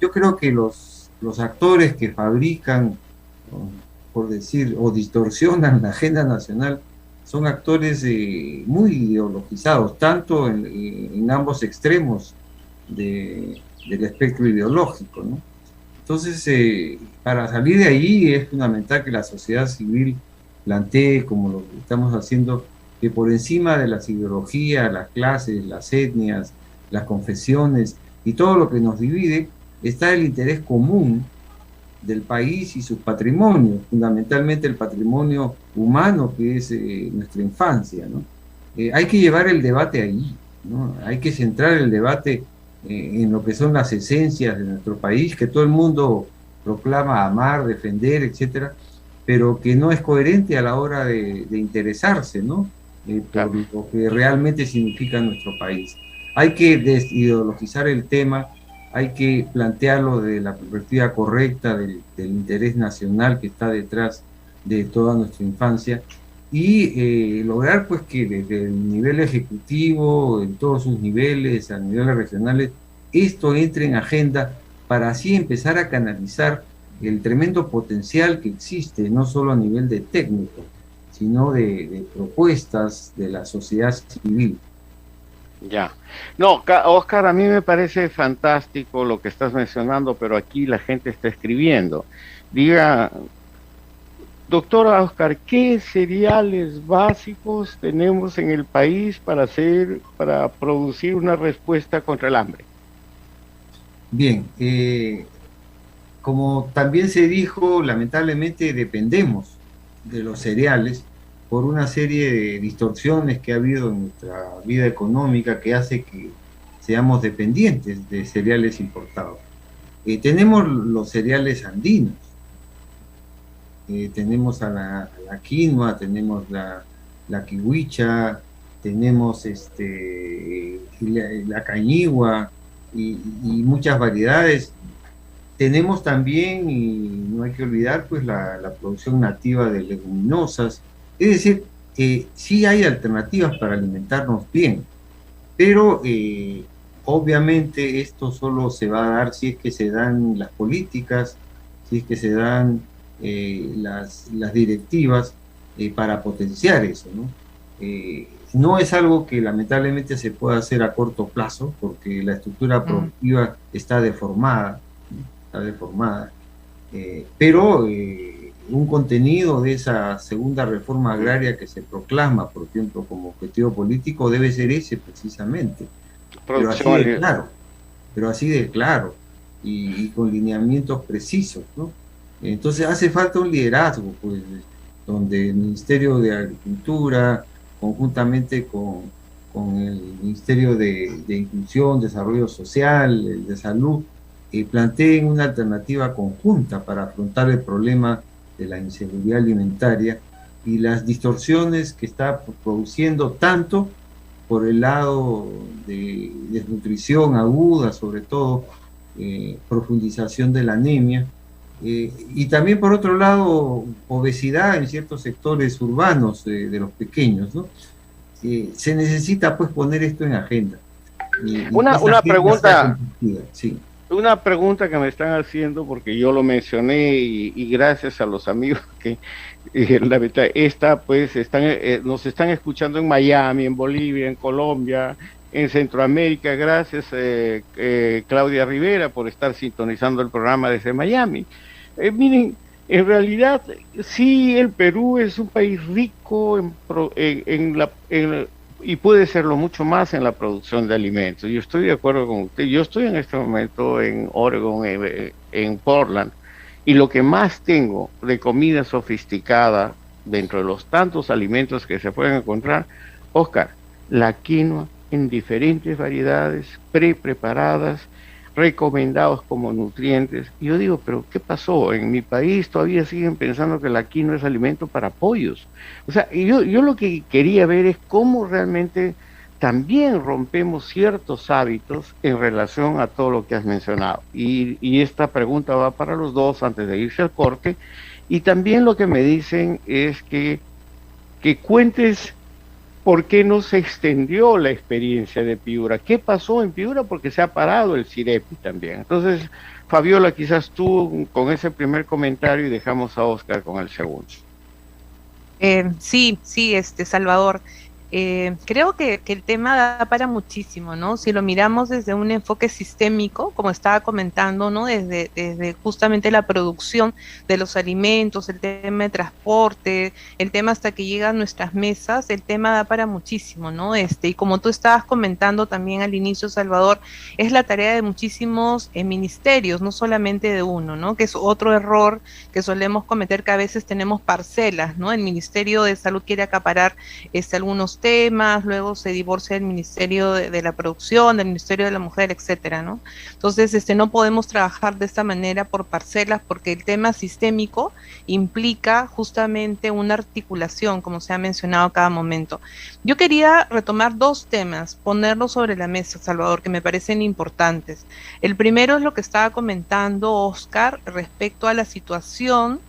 Yo creo que los actores que fabrican, por decir, o distorsionan la agenda nacional, son actores muy ideologizados, tanto en ambos extremos del espectro ideológico, ¿no? Entonces, para salir de ahí es fundamental que la sociedad civil plantee, como lo estamos haciendo, que por encima de las ideologías, las clases, las etnias, las confesiones y todo lo que nos divide, está el interés común del país y sus patrimonios, fundamentalmente el patrimonio humano que es nuestra infancia, ¿no? Hay que llevar el debate ahí, ¿no? Hay que centrar el debate en lo que son las esencias de nuestro país, que todo el mundo proclama amar, defender, etcétera, pero que no es coherente a la hora de interesarse, ¿no? Por lo que realmente significa nuestro país. Hay que desideologizar el tema, hay que plantearlo de la perspectiva correcta del interés nacional que está detrás de toda nuestra infancia, y lograr, pues, que desde el nivel ejecutivo, en todos sus niveles, a niveles regionales, esto entre en agenda para así empezar a canalizar el tremendo potencial que existe, no solo a nivel de técnico, sino de propuestas de la sociedad civil. Ya. No, Oscar, a mí me parece fantástico lo que estás mencionando, pero aquí la gente está escribiendo. Diga, doctora Oscar, ¿qué cereales básicos tenemos en el país para producir una respuesta contra el hambre? Bien, como también se dijo, lamentablemente dependemos de los cereales por una serie de distorsiones que ha habido en nuestra vida económica que hace que seamos dependientes de cereales importados. Tenemos los cereales andinos, tenemos a la quinoa, tenemos la kiwicha, tenemos la cañigua y muchas variedades. Tenemos también, y no hay que olvidar, pues la producción nativa de leguminosas. Es decir, sí hay alternativas para alimentarnos bien, pero obviamente esto solo se va a dar si es que se dan las políticas, si es que se dan las directivas para potenciar eso, ¿no? No es algo que lamentablemente se pueda hacer a corto plazo, porque la estructura productiva está deformada, pero un contenido de esa segunda reforma agraria que se proclama, por ejemplo, como objetivo político, debe ser ese precisamente, pero así de claro y con lineamientos precisos, ¿no? Entonces hace falta un liderazgo, pues, donde el Ministerio de Agricultura, conjuntamente con el Ministerio de Inclusión, Desarrollo Social, el de Salud, planteen una alternativa conjunta para afrontar el problema de la inseguridad alimentaria y las distorsiones que está produciendo tanto por el lado de desnutrición aguda, sobre todo profundización de la anemia, y también por otro lado obesidad en ciertos sectores urbanos de los pequeños, ¿no? Se necesita pues poner esto en agenda. Una pregunta. Sí. Una pregunta que me están haciendo, porque yo lo mencioné y gracias a los amigos que la verdad pues nos están escuchando en Miami, en Bolivia, en Colombia, en Centroamérica. Gracias Claudia Rivera por estar sintonizando el programa desde Miami. Miren, en realidad sí, el Perú es un país rico y puede serlo mucho más en la producción de alimentos. Yo estoy de acuerdo con usted. Yo estoy en este momento en Oregon, en Portland, y lo que más tengo de comida sofisticada dentro de los tantos alimentos que se pueden encontrar, Oscar, la quinoa en diferentes variedades, preparadas, recomendados como nutrientes. Y yo digo, pero ¿qué pasó? En mi país todavía siguen pensando que la quinoa es alimento para pollos. O sea, yo lo que quería ver es cómo realmente también rompemos ciertos hábitos en relación a todo lo que has mencionado. Y esta pregunta va para los dos antes de irse al corte. Y también lo que me dicen es que cuentes por qué no se extendió la experiencia de Piura. ¿Qué pasó en Piura? Porque se ha parado el CIREPI también. Entonces, Fabiola, quizás tú con ese primer comentario y dejamos a Oscar con el segundo. Sí, Salvador. Creo que el tema da para muchísimo, ¿no? Si lo miramos desde un enfoque sistémico, como estaba comentando, ¿no? Desde justamente la producción de los alimentos, el tema de transporte, el tema hasta que llega a nuestras mesas, el tema da para muchísimo, ¿no? Y como tú estabas comentando también al inicio, Salvador, es la tarea de muchísimos ministerios, no solamente de uno, ¿no? Que es otro error que solemos cometer, que a veces tenemos parcelas, ¿no? El Ministerio de Salud quiere acaparar algunos temas, luego se divorcia del Ministerio de la Producción, del Ministerio de la Mujer, etcétera, ¿no? Entonces, no podemos trabajar de esta manera por parcelas, porque el tema sistémico implica justamente una articulación, como se ha mencionado a cada momento. Yo quería retomar dos temas, ponerlos sobre la mesa, Salvador, que me parecen importantes. El primero es lo que estaba comentando Oscar respecto a la situación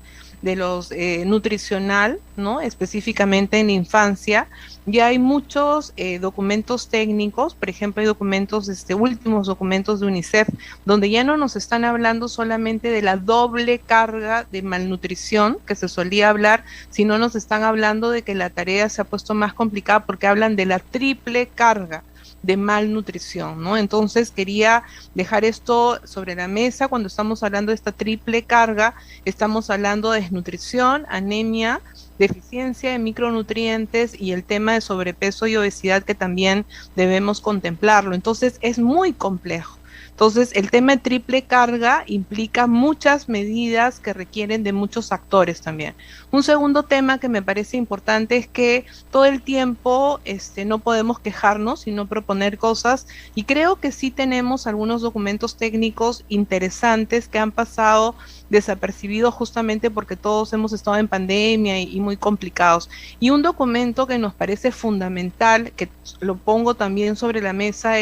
nutricional, ¿no? Específicamente en la infancia. Ya hay muchos documentos técnicos, por ejemplo, hay documentos, últimos documentos de UNICEF, donde ya no nos están hablando solamente de la doble carga de malnutrición que se solía hablar, sino nos están hablando de que la tarea se ha puesto más complicada porque hablan de la triple carga de malnutrición, ¿no? Entonces quería dejar esto sobre la mesa. Cuando estamos hablando de esta triple carga, estamos hablando de desnutrición, anemia, deficiencia de micronutrientes y el tema de sobrepeso y obesidad, que también debemos contemplarlo. Entonces es muy complejo. Entonces, el tema de triple carga implica muchas medidas que requieren de muchos actores también. Un segundo tema que me parece importante es que todo el tiempo no podemos quejarnos, sino proponer cosas, y creo que sí tenemos algunos documentos técnicos interesantes que han pasado desapercibidos justamente porque todos hemos estado en pandemia y muy complicados. Y un documento que nos parece fundamental, que lo pongo también sobre la mesa,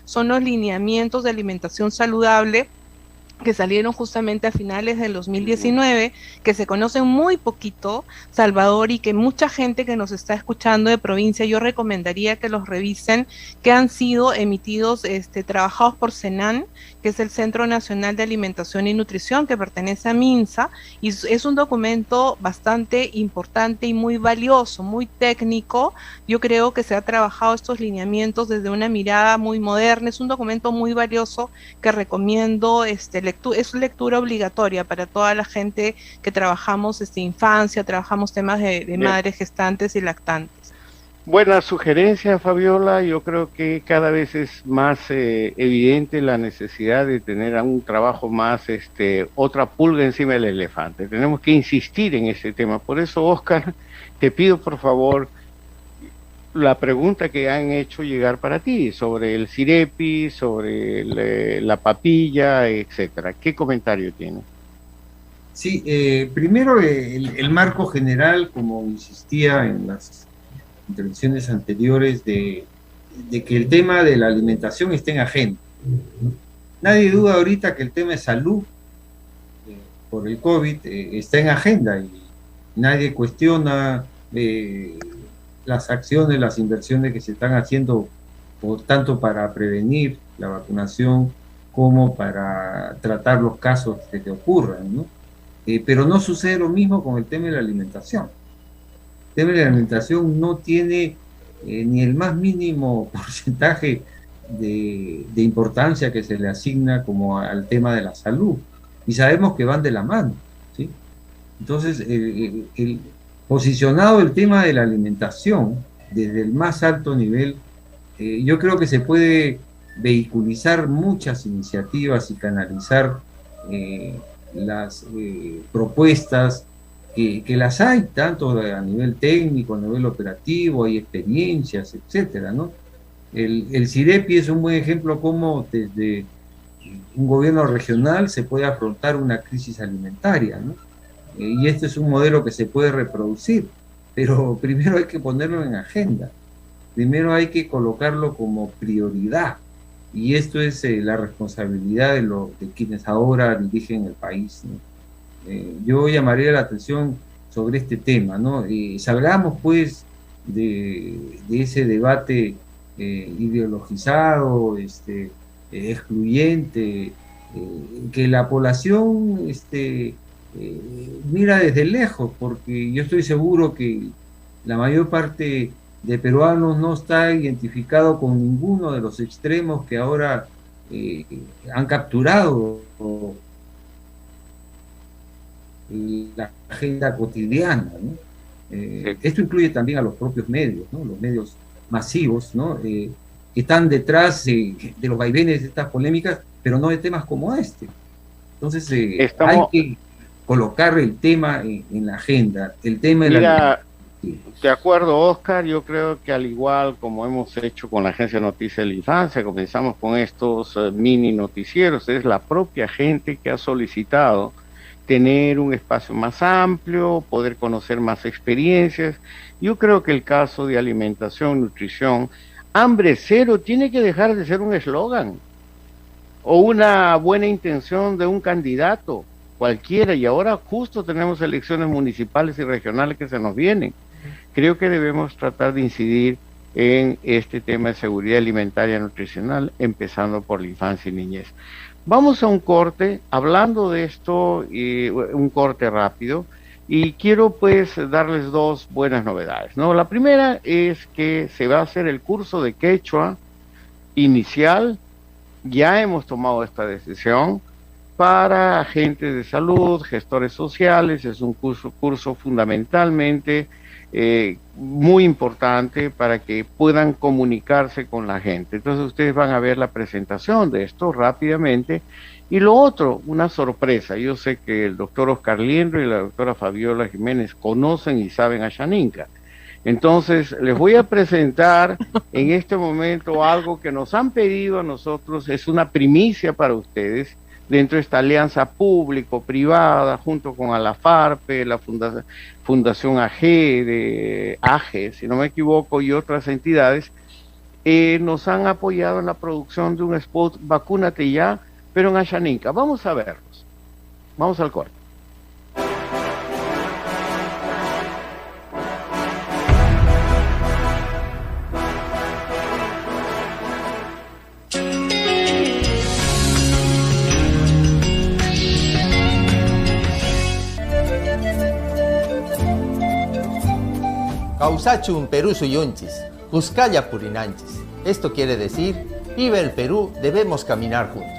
son los lineamientos de alimentación saludable, que salieron justamente a finales del 2019, que se conocen muy poquito, Salvador, y que mucha gente que nos está escuchando de provincia, yo recomendaría que los revisen, que han sido emitidos, trabajados por CENAN, que es el Centro Nacional de Alimentación y Nutrición, que pertenece a MINSA, y es un documento bastante importante y muy valioso, muy técnico. Yo creo que se ha trabajado estos lineamientos desde una mirada muy moderna. Es un documento muy valioso que recomiendo, es lectura obligatoria para toda la gente que trabajamos infancia, trabajamos temas de madres gestantes y lactantes. Buena sugerencia, Fabiola. Yo creo que cada vez es más evidente la necesidad de tener un trabajo más, otra pulga encima del elefante. Tenemos que insistir en ese tema. Por eso, Oscar, te pido por favor la pregunta que han hecho llegar para ti sobre el cirepi, sobre la papilla, etcétera. ¿Qué comentario tienes? Sí, primero el marco general, como insistía en las intervenciones anteriores, de que el tema de la alimentación esté en agenda. Nadie duda ahorita que el tema de salud por el COVID está en agenda, y nadie cuestiona las acciones, las inversiones que se están haciendo, tanto para prevenir la vacunación como para tratar los casos que ocurran, ¿no? Pero no sucede lo mismo con el tema de la alimentación. El tema de la alimentación no tiene ni el más mínimo porcentaje de importancia que se le asigna como al tema de la salud, y sabemos que van de la mano, ¿sí? Entonces, posicionado el tema de la alimentación desde el más alto nivel, yo creo que se puede vehiculizar muchas iniciativas y canalizar las propuestas que las hay, tanto a nivel técnico, a nivel operativo, hay experiencias, etcétera, ¿no? El CIREPI es un buen ejemplo cómo desde un gobierno regional se puede afrontar una crisis alimentaria, ¿no? Y este es un modelo que se puede reproducir, pero primero hay que ponerlo en agenda, primero hay que colocarlo como prioridad, y esto es la responsabilidad de quienes ahora dirigen el país, ¿no? Yo llamaría la atención sobre este tema, ¿no? Salgamos pues de ese debate ideologizado, excluyente, que la población mira desde lejos, porque yo estoy seguro que la mayor parte de peruanos no está identificado con ninguno de los extremos que ahora han capturado la agenda cotidiana, ¿no? Esto incluye también a los propios medios, ¿no? Los medios masivos, ¿no? Que están detrás de los vaivenes de estas polémicas, pero no de temas como este. Entonces hay que colocar el tema en la agenda, el tema de la... De acuerdo, Oscar, yo creo que al igual como hemos hecho con la Agencia de Noticias de la Infancia, comenzamos con estos mini noticieros, es la propia gente que ha solicitado tener un espacio más amplio, poder conocer más experiencias. Yo creo que el caso de alimentación, nutrición, hambre cero tiene que dejar de ser un eslogan o una buena intención de un candidato. cualquiera, y ahora justo tenemos elecciones municipales y regionales que se nos vienen. Creo que debemos tratar de incidir en este tema de seguridad alimentaria y nutricional, empezando por la infancia y niñez. Vamos a un corte, hablando de esto, un corte rápido, y quiero pues darles dos buenas novedades, ¿no? La primera es que se va a hacer el curso de quechua inicial, ya hemos tomado esta decisión, para agentes de salud, gestores sociales. Es un curso fundamentalmente muy importante para que puedan comunicarse con la gente. Entonces ustedes van a ver la presentación de esto rápidamente. Y lo otro, una sorpresa. Yo sé que el doctor Oscar Liendro y la doctora Fabiola Jiménez conocen y saben a Xaninca. Entonces les voy a presentar en este momento algo que nos han pedido a nosotros. Es una primicia para ustedes, dentro de esta alianza público-privada, junto con ALAFARPE, la Fundación AGE, si no me equivoco, y otras entidades, nos han apoyado en la producción de un spot Vacúnate Ya, pero en Xaninca. Vamos a verlos. Vamos al corte. Causachum Perú suyunchis, Cuscaya purinanchis. Esto quiere decir, vive el Perú, debemos caminar juntos.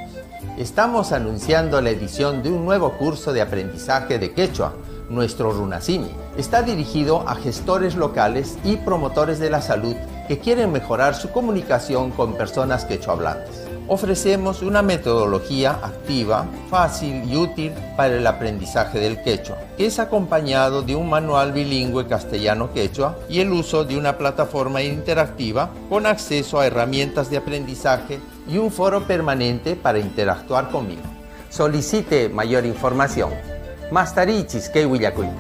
Estamos anunciando la edición de un nuevo curso de aprendizaje de quechua, nuestro Runasimi. Está dirigido a gestores locales y promotores de la salud que quieren mejorar su comunicación con personas quechohablantes. Ofrecemos una metodología activa, fácil y útil para el aprendizaje del quechua, que es acompañado de un manual bilingüe castellano-quechua y el uso de una plataforma interactiva con acceso a herramientas de aprendizaje y un foro permanente para interactuar conmigo. Solicite mayor información. Mastarichis que Huillacuita.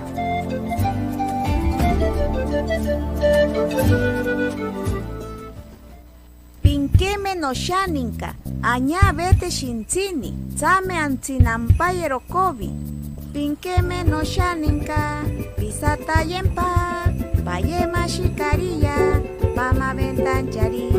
Pinkeme no Xaninca, aña vete shinchini, tsame antinampayero kobi. Pinkeme no Xaninca, pisata yempa, payema shikaria, pama ventanchari,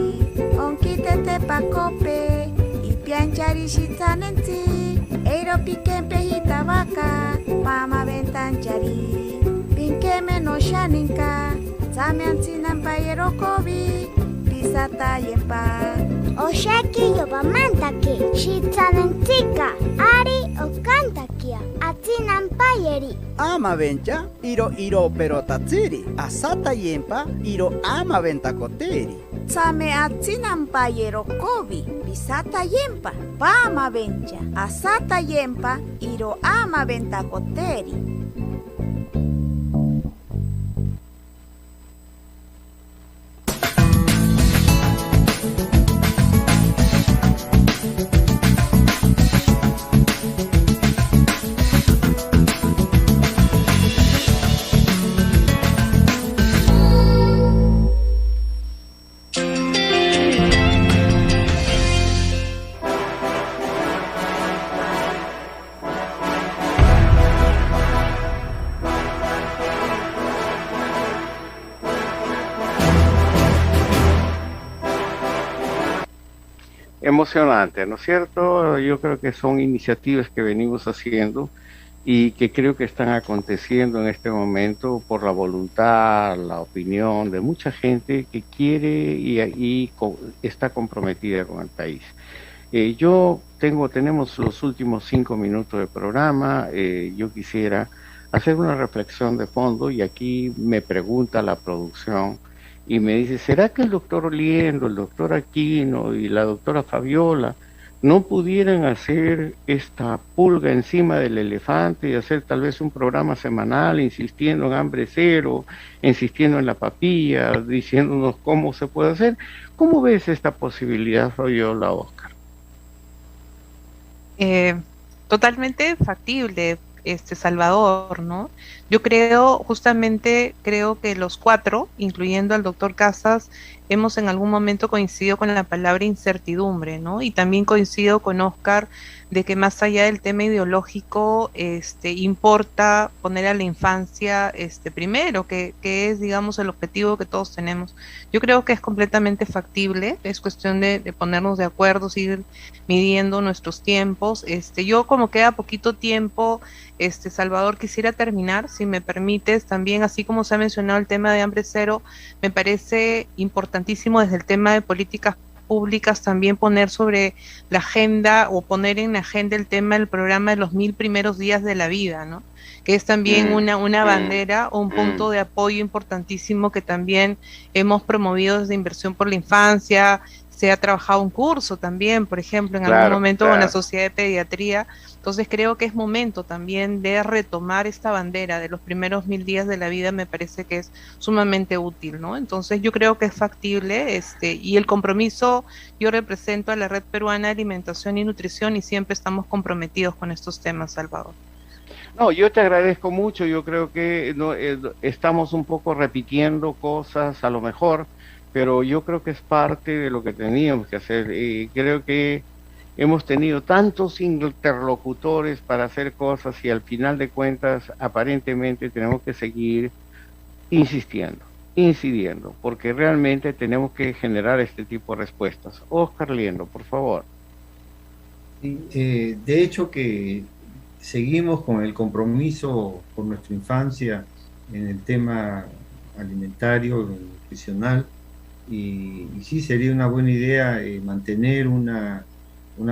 onkitete pacope, y pianchari shitanenti, eiro piquempe hitabaca, pama ventanchari. Pinkeme no Xaninca, tsame antinampayero kobi. Osheki yobamantaki, shitsanentika, ari okantakia, atinampayeri. Ama vencha, iro pero tatsiri, asata yempa, iro ama ventakoteri. Tsame atinampayero kobi, pisata yempa, pama vencha, asata yempa, iro ama ventakoteri. Emocionante, ¿no es cierto? Yo creo que son iniciativas que venimos haciendo y que creo que están aconteciendo en este momento por la voluntad, la opinión de mucha gente que quiere y está comprometida con el país. Tenemos los últimos 5 minutos de programa. Yo quisiera hacer una reflexión de fondo y aquí me pregunta la producción y me dice, ¿será que el doctor Liendro, el doctor Aquino y la doctora Fabiola no pudieran hacer esta pulga encima del elefante y hacer tal vez un programa semanal insistiendo en hambre cero, insistiendo en la papilla, diciéndonos cómo se puede hacer? ¿Cómo ves esta posibilidad, Fabiola, Oscar? Totalmente factible, Salvador, ¿no? Yo justamente creo que los 4, incluyendo al doctor Casas, hemos en algún momento coincidido con la palabra incertidumbre, ¿no? Y también coincido con Oscar de que más allá del tema ideológico, importa poner a la infancia primero, que es, digamos, el objetivo que todos tenemos. Yo creo que es completamente factible, es cuestión de ponernos de acuerdo, seguir midiendo nuestros tiempos. Yo, como queda poquito tiempo, Salvador, quisiera terminar, si me permites, también, así como se ha mencionado el tema de hambre cero, me parece importantísimo desde el tema de políticas públicas también poner sobre la agenda o poner en la agenda el tema del programa de los 1000 primeros días de la vida, ¿no? Que es también una bandera o un punto de apoyo importantísimo que también hemos promovido desde Inversión por la Infancia. Se ha trabajado un curso también, por ejemplo, en algún momento con la Sociedad de Pediatría. Entonces creo que es momento también de retomar esta bandera de los primeros 1000 días de la vida, me parece que es sumamente útil, ¿no? Entonces yo creo que es factible, y el compromiso, yo represento a la Red Peruana de Alimentación y Nutrición y siempre estamos comprometidos con estos temas, Salvador. No, yo te agradezco mucho, yo creo que estamos un poco repitiendo cosas a lo mejor, pero yo creo que es parte de lo que teníamos que hacer, y creo que hemos tenido tantos interlocutores para hacer cosas y al final de cuentas aparentemente tenemos que seguir incidiendo, porque realmente tenemos que generar este tipo de respuestas. Oscar Liendo, por favor. De hecho que seguimos con el compromiso por nuestra infancia en el tema alimentario, nutricional, y sí sería una buena idea mantener una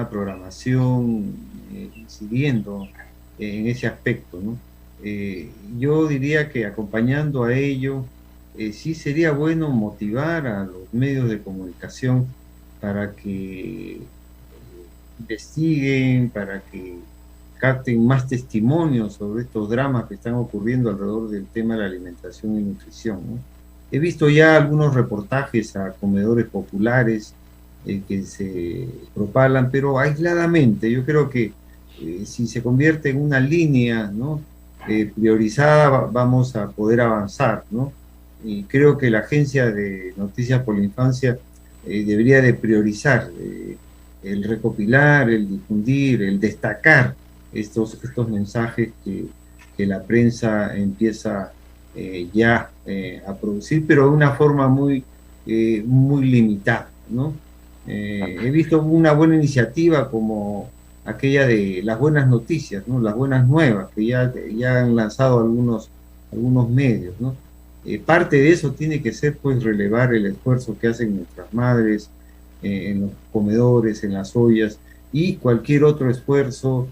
programación incidiendo en ese aspecto, ¿no? Yo diría que acompañando a ello, sí sería bueno motivar a los medios de comunicación para que investiguen, para que capten más testimonios sobre estos dramas que están ocurriendo alrededor del tema de la alimentación y nutrición, ¿no? He visto ya algunos reportajes a comedores populares que se propalan, pero aisladamente. Yo creo que si se convierte en una línea, ¿no?, priorizada, vamos a poder avanzar, ¿no? Y creo que la Agencia de Noticias por la Infancia debería de priorizar el recopilar, el difundir, el destacar estos mensajes que la prensa empieza ya a producir, pero de una forma muy limitada, ¿no? He visto una buena iniciativa como aquella de las buenas noticias, ¿no?, las buenas nuevas, que ya han lanzado algunos medios, ¿no? Parte de eso tiene que ser, pues, relevar el esfuerzo que hacen nuestras madres en los comedores, en las ollas, y cualquier otro esfuerzo,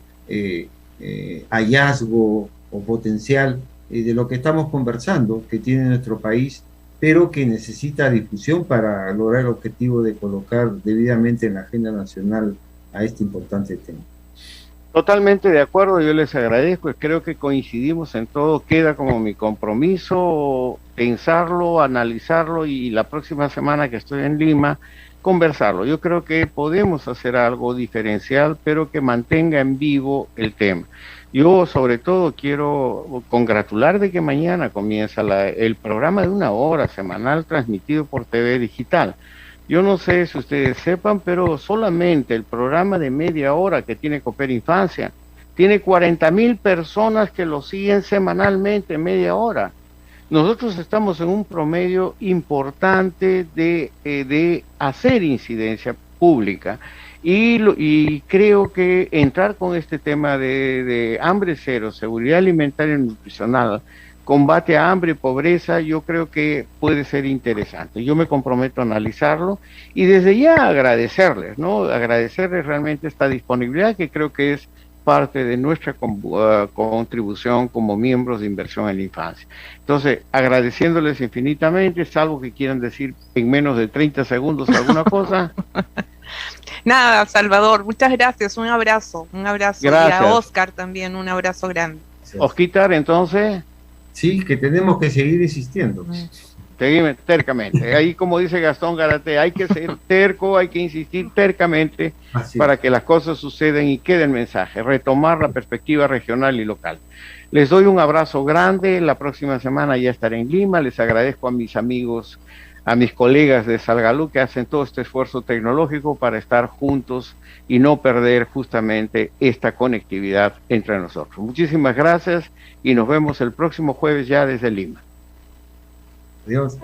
hallazgo o potencial de lo que estamos conversando, que tiene nuestro país, pero que necesita difusión para lograr el objetivo de colocar debidamente en la agenda nacional a este importante tema. Totalmente de acuerdo, yo les agradezco, creo que coincidimos en todo, queda como mi compromiso pensarlo, analizarlo y la próxima semana que estoy en Lima, conversarlo. Yo creo que podemos hacer algo diferencial, pero que mantenga en vivo el tema. Yo sobre todo quiero congratular de que mañana comienza el programa de 1 hora semanal transmitido por TV Digital. Yo no sé si ustedes sepan, pero solamente el programa de media hora que tiene Cooper Infancia tiene 40,000 personas que lo siguen semanalmente, media hora. Nosotros estamos en un promedio importante de hacer incidencia pública y creo que entrar con este tema de hambre cero, seguridad alimentaria y nutricional, combate a hambre y pobreza, yo creo que puede ser interesante. Yo me comprometo a analizarlo y desde ya agradecerles, ¿no? Agradecerles realmente esta disponibilidad que creo que es parte de nuestra contribución como miembros de Inversión en la Infancia. Entonces, agradeciéndoles infinitamente, salvo que quieran decir en menos de 30 segundos alguna cosa. Nada, Salvador, muchas gracias, un abrazo. Gracias. Y a Oscar también, un abrazo grande. Osquitar, entonces... Sí, que tenemos que seguir insistiendo. Seguimos tercamente. Ahí, como dice Gastón Garate, hay que ser terco, hay que insistir tercamente para que las cosas sucedan y quede el mensaje, retomar la perspectiva regional y local. Les doy un abrazo grande, la próxima semana ya estaré en Lima, les agradezco a mis amigos a mis colegas de Salgalú que hacen todo este esfuerzo tecnológico para estar juntos y no perder justamente esta conectividad entre nosotros. Muchísimas gracias y nos vemos el próximo jueves ya desde Lima. Adiós.